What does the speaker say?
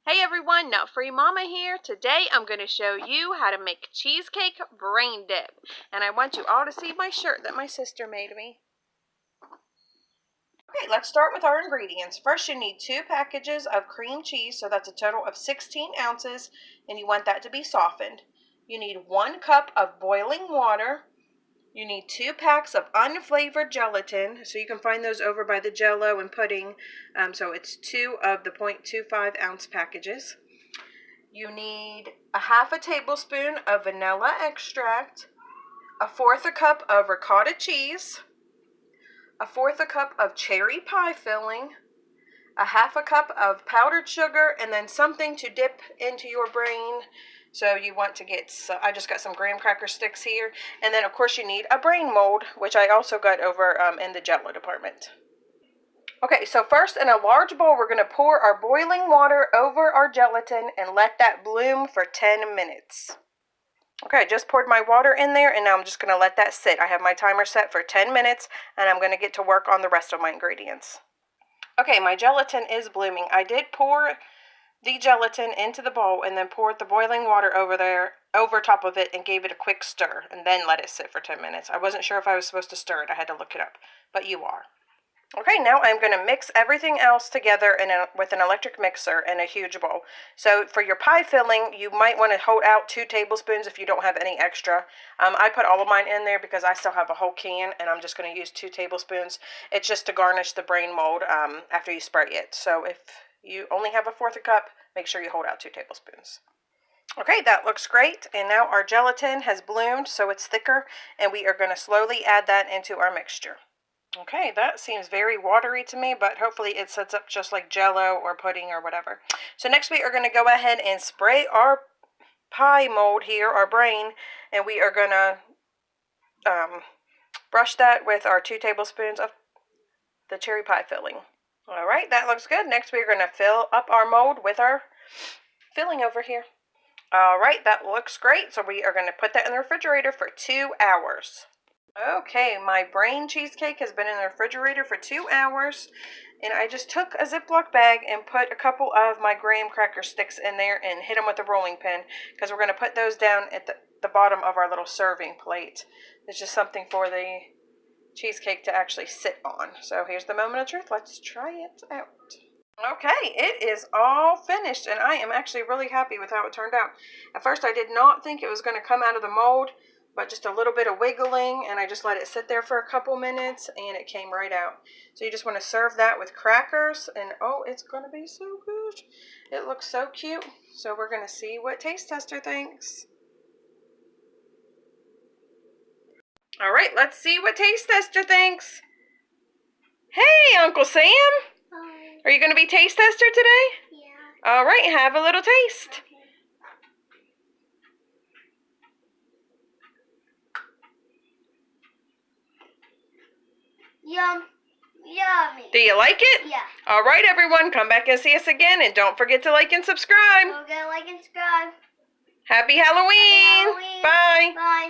Hey everyone, Nut Free Mama here. Today I'm going to show you how to make cheesecake brain dip. And I want you all to see my shirt that my sister made me. Okay, let's start with our ingredients. First you need 2 packages of cream cheese, so that's a total of 16 ounces, and you want that to be softened. You need 1 cup of boiling water. You need 2 packs of unflavored gelatin, so you can find those over by the Jell-O and pudding. So it's 2 of the 0.25 ounce packages. You need a half a tablespoon of vanilla extract, a 1/4 a cup of ricotta cheese, a 1/4 a cup of cherry pie filling, a half a cup of powdered sugar, and then something to dip into your brain. So you want to get, I just got some graham cracker sticks here. And then of course you need a brain mold, which I also got over in the Jell-O department. Okay, so first in a large bowl, we're going to pour our boiling water over our gelatin and let that bloom for 10 minutes. Okay, I just poured my water in there, and now I'm just going to let that sit. I have my timer set for 10 minutes, and I'm going to get to work on the rest of my ingredients. Okay, my gelatin is blooming. I did pour the gelatin into the bowl and then poured the boiling water over top of it and gave it a quick stir, and then let it sit for 10 minutes. I wasn't sure if I was supposed to stir it. I had to look it up, but you are. Okay, now I'm going to mix everything else together with an electric mixer in a huge bowl. So for your pie filling, you might want to hold out 2 tablespoons if you don't have any extra. I put all of mine in there because I still have a whole can, and I'm just going to use 2 tablespoons. It's just to garnish the brain mold after you spray it. So if you only have a 1/4 a cup, make sure you hold out 2 tablespoons. Okay, that looks great. And now our gelatin has bloomed, so it's thicker, and we are going to slowly add that into our mixture. Okay, that seems very watery to me, but hopefully it sets up just like Jell-O or pudding or whatever. So next we are going to go ahead and spray our pie mold here, our brain, and we are going to brush that with our 2 tablespoons of the cherry pie filling. All right, that looks good. Next we are going to fill up our mold with our filling over here. All right, that looks great. So we are going to put that in the refrigerator for 2 hours. Okay, my brain cheesecake has been in the refrigerator for 2 hours, and I just took a Ziploc bag and put a couple of my graham cracker sticks in there and hit them with a rolling pin, because we're going to put those down at the bottom of our little serving plate. It's just something for the cheesecake to actually sit on. So here's the moment of truth. Let's try it out. Okay, it is all finished, and I am actually really happy with how it turned out. At first I did not think it was going to come out of the mold, but just a little bit of wiggling, and I just let it sit there for a couple minutes, and it came right out. So you just want to serve that with crackers, and oh, it's going to be so good. It looks so cute. So we're going to see what Taste Tester thinks. All right, let's see what Taste Tester thinks. Hey, Uncle Sam. Hi. Are you going to be Taste Tester today? Yeah. All right, have a little taste. Okay. Yummy. Do you like it? Yeah. All right, everyone, come back and see us again, and don't forget to like and subscribe. Don't forget to like and subscribe. Happy Halloween. Happy Halloween. Bye. Bye.